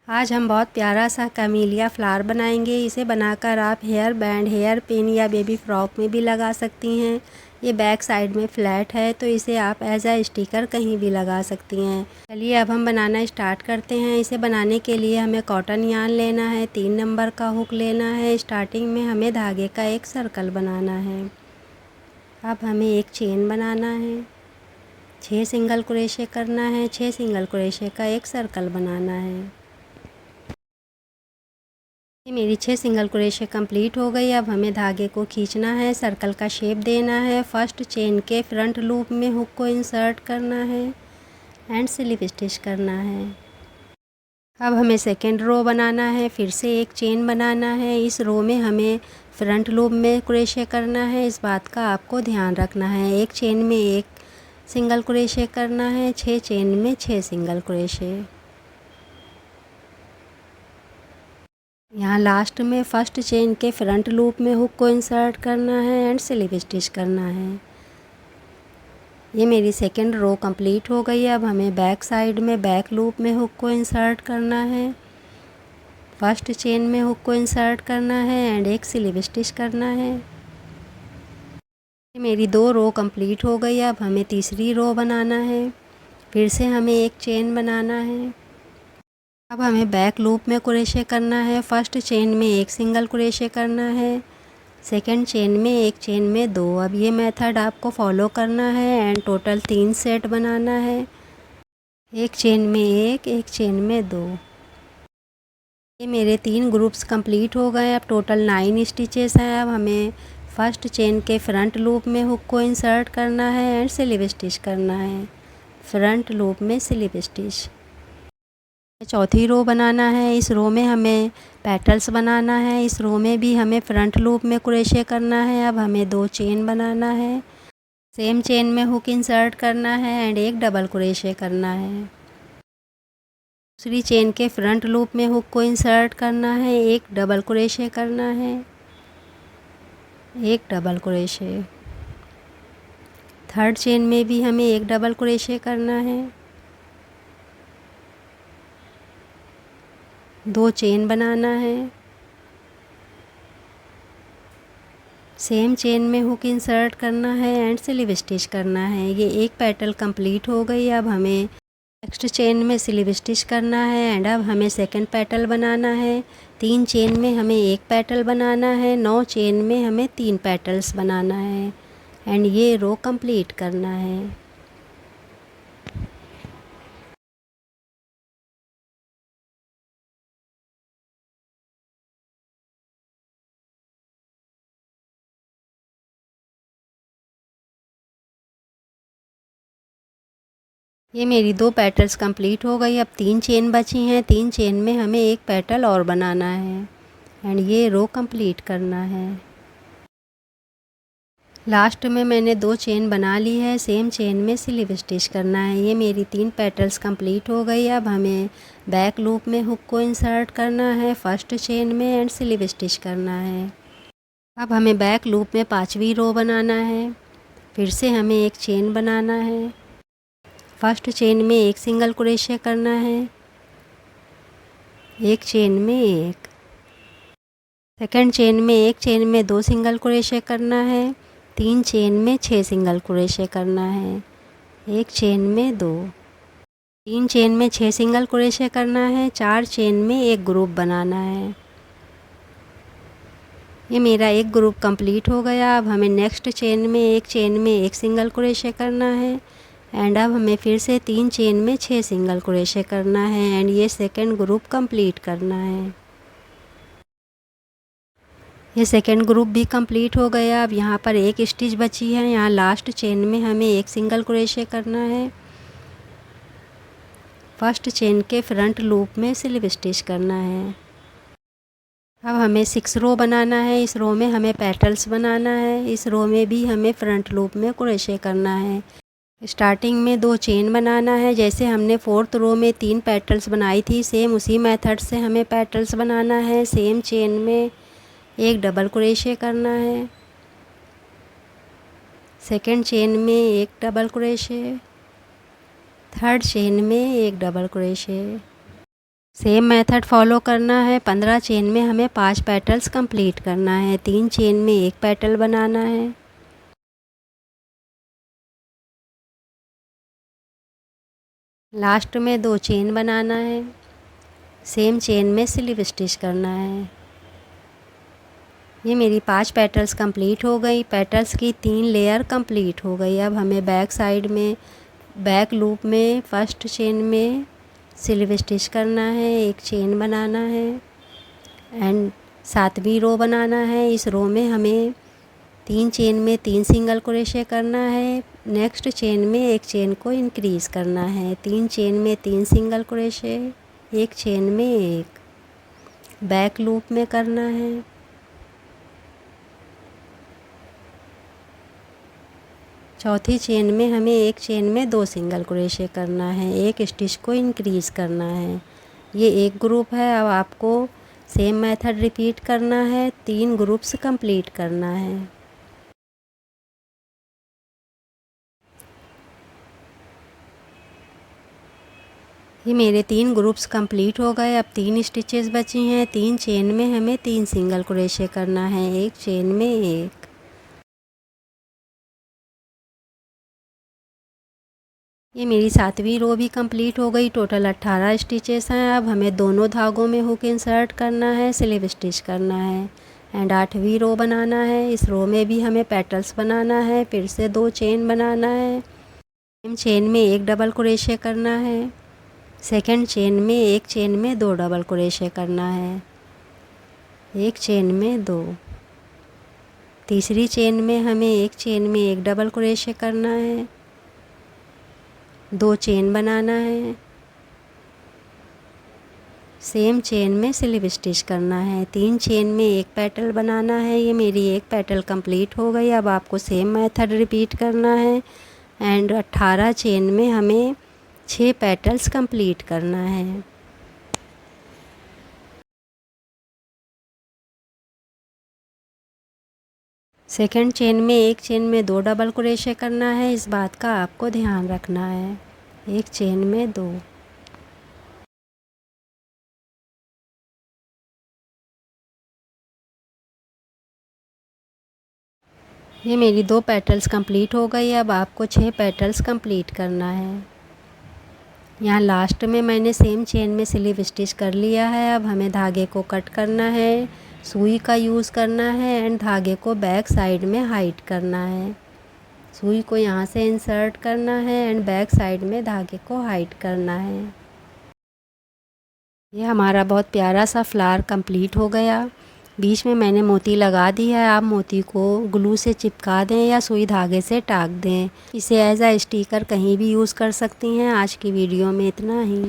आज हम बहुत प्यारा सा कैमेलिया फ्लावर बनाएंगे। इसे बनाकर आप हेयर बैंड, हेयर पिन या बेबी फ्रॉक में भी लगा सकती हैं। ये बैक साइड में फ्लैट है तो इसे आप एज अ स्टिकर कहीं भी लगा सकती हैं। चलिए अब हम बनाना स्टार्ट करते हैं। इसे बनाने के लिए हमें कॉटन यार्न लेना है, 3 नंबर का हुक लेना है। स्टार्टिंग में हमें धागे का एक सर्कल बनाना है। अब हमें एक चेन बनाना है, 6 सिंगल क्रोशे करना है, 6 सिंगल क्रोशे का एक सर्कल बनाना है। ये मेरी 6 सिंगल क्रोशे कंप्लीट हो गई। अब हमें धागे को खींचना है, सर्कल का शेप देना है। फर्स्ट चेन के फ्रंट लूप में हुक को इंसर्ट करना है एंड स्लिप स्टिच करना है। अब हमें सेकेंड रो बनाना है, फिर से एक चेन बनाना है। इस रो में हमें फ्रंट लूप में क्रोशे करना है, इस बात का आपको ध्यान रखना है। एक चेन में एक सिंगल क्रोशे करना है, 6 चेन में 6 सिंगल क्रोशे। यहाँ लास्ट में फर्स्ट चेन के फ्रंट लूप में हुक को इंसर्ट करना है एंड स्लिप स्टिच करना है। ये मेरी सेकेंड रो कंप्लीट हो गई। अब हमें बैक साइड में बैक लूप में हुक को इंसर्ट करना है, फर्स्ट चेन में हुक को इंसर्ट करना है एंड एक स्लिप स्टिच करना है। ये मेरी 2 रो कंप्लीट हो गई। अब हमें तीसरी रो बनाना है, फिर से हमें एक चेन बनाना है। अब हमें बैक लूप में क्रोशे करना है, फर्स्ट चेन में एक सिंगल क्रोशे करना है, सेकंड चेन में एक चेन में 2। अब ये मेथड आपको फॉलो करना है एंड टोटल 3 सेट बनाना है, एक चेन में एक चेन में 2। ये मेरे 3 ग्रुप्स कंप्लीट हो गए। अब टोटल 9 स्टिचेस हैं। अब हमें फर्स्ट चेन के फ्रंट लूप में हुक को इंसर्ट करना है एंड स्लिप स्टिच करना है, फ्रंट लूप में स्लिप स्टिच। चौथी रो बनाना है, इस रो में हमें पेटल्स बनाना है। इस रो में भी हमें फ्रंट लूप में क्रोशे करना है। अब हमें 2 चेन बनाना है, सेम चेन में हुक इंसर्ट करना है एंड एक डबल क्रोशे करना है। दूसरी चेन के फ्रंट लूप में हुक को इंसर्ट करना है, एक डबल क्रोशे करना है, एक डबल क्रोशे। थर्ड चेन में भी हमें एक डबल क्रोशे करना है, 2 चेन बनाना है, सेम चेन में हुक इंसर्ट करना है एंड स्लिप स्टिच करना है। ये एक पेटल कंप्लीट हो गई। अब हमें नेक्स्ट चेन में स्लिप स्टिच करना है एंड अब हमें सेकंड पेटल बनाना है। 3 चेन में हमें एक पेटल बनाना है, 9 चेन में हमें 3 पेटल्स बनाना है एंड ये रो कंप्लीट करना है। ये मेरी 2 पेटल्स कंप्लीट हो गई। अब 3 चेन बची हैं, 3 चेन में हमें एक पेटल और बनाना है एंड ये रो कंप्लीट करना है। लास्ट में मैंने 2 चेन बना ली है, सेम चेन में स्लिप स्टिच करना है। ये मेरी 3 पेटल्स कंप्लीट हो गई। अब हमें बैक लूप में हुक को इंसर्ट करना है, फर्स्ट चेन में एंड स्लिप स्टिच करना है। अब हमें बैक लूप में 5वीं रो बनाना है, फिर से हमें एक चेन बनाना है, फर्स्ट चेन में एक सिंगल क्रोशे करना है, एक चेन में एक, सेकंड चेन में एक चेन में 2 सिंगल क्रोशे करना है, 3 चेन में 6 सिंगल क्रोशे करना है, एक चेन में 2, 3 चेन में 6 सिंगल क्रोशे करना है, 4 चेन में एक ग्रुप बनाना है। ये मेरा एक ग्रुप कंप्लीट हो गया। अब हमें नेक्स्ट चेन में एक सिंगल क्रोशे करना है एंड अब हमें फिर से 3 चेन में 6 सिंगल क्रोशे करना है एंड ये सेकंड ग्रुप कंप्लीट करना है। ये सेकंड ग्रुप भी कंप्लीट हो गया। अब यहाँ पर एक स्टिच बची है, यहाँ लास्ट चेन में हमें एक सिंगल क्रोशे करना है, फर्स्ट चेन के फ्रंट लूप में स्लिप स्टिच करना है। अब हमें 6 रो बनाना है, इस रो में हमें पेटल्स बनाना है। इस रो में भी हमें फ्रंट लूप में क्रोशे करना है। स्टार्टिंग में 2 चेन बनाना है, जैसे हमने 4th रो में 3 पेटल्स बनाई थी, सेम उसी मेथड से हमें पेटल्स बनाना है। सेम चेन में एक डबल क्रोशे करना है, सेकंड चेन में एक डबल क्रोशे, थर्ड चेन में एक double crochet. Same method follow करना है। 15 चेन में हमें 5 पेटल्स कंप्लीट करना है। 3 चेन में एक पेटल बनाना है। लास्ट में 2 चेन बनाना है। सेम चेन में स्लिप स्टिच करना है। ये मेरी 5 पेटल्स कंप्लीट हो गई। पेटल्स की 3 लेयर कंप्लीट हो गई। अब हमें बैक साइड में बैक लूप में फर्स्ट चेन में स्लिप स्टिच करना है, एक चेन बनाना है एंड 7वीं रो बनाना है। इस रो में हमें 3 चेन में 3 सिंगल क्रोशे करना है। नेक्स्ट चेन में एक चेन को इंक्रीज़ करना है। 3 चेन में 3 सिंगल क्रोशे, एक चेन में एक बैक लूप में करना है। चौथी चेन में हमें एक चेन में 2 सिंगल क्रोशे करना है, एक स्टिच को इंक्रीज़ करना है। ये एक ग्रुप है। अब आपको सेम मेथड रिपीट करना है। 3 ग्रुप्स कंप्लीट करना है। ये मेरे 3 ग्रुप्स कंप्लीट हो गए। अब 3 स्टिचेस बची हैं। 3 चेन में हमें 3 सिंगल क्रोशे करना है, एक चेन में एक। ये मेरी 7वीं रो भी कंप्लीट हो गई। टोटल 18 स्टिचेस हैं। अब हमें दोनों धागों में हुक इंसर्ट करना है, स्लिप स्टिच करना है एंड 8वीं रो बनाना है। इस रो में भी हमें पेटल्स बनाना है। फिर से 2 चेन बनाना है। सेम चेन में एक डबल क्रोशे करना है। सेकंड चेन में एक चेन में 2 डबल क्रोशे करना है, एक चेन में 2। तीसरी चेन में हमें एक चेन में एक डबल क्रोशे करना है, 2 चेन बनाना है। सेम चेन में स्लिप स्टिच करना है। 3 चेन में एक पेटल बनाना है। ये मेरी एक पेटल कंप्लीट हो गई। अब आपको सेम मेथड रिपीट करना है एंड 18 चेन में हमें 6 पेटल्स कंप्लीट करना है। सेकंड चेन में एक चेन में 2 डबल क्रोशे करना है। इस बात का आपको ध्यान रखना है। एक चेन में 2। ये मेरी 2 पेटल्स कंप्लीट हो गई। अब आपको 6 पेटल्स कंप्लीट करना है। यहाँ लास्ट में मैंने सेम चेन में स्लिप स्टिच कर लिया है। अब हमें धागे को कट करना है, सुई का यूज़ करना है एंड धागे को बैक साइड में हाइड करना है। सुई को यहाँ से इंसर्ट करना है एंड बैक साइड में धागे को हाइड करना है। ये हमारा बहुत प्यारा सा फ्लावर कंप्लीट हो गया। बीच में मैंने मोती लगा दी है। आप मोती को ग्लू से चिपका दें या सुई धागे से टाक दें। इसे एज अ स्टिकर कहीं भी यूज़ कर सकती हैं। आज की वीडियो में इतना ही।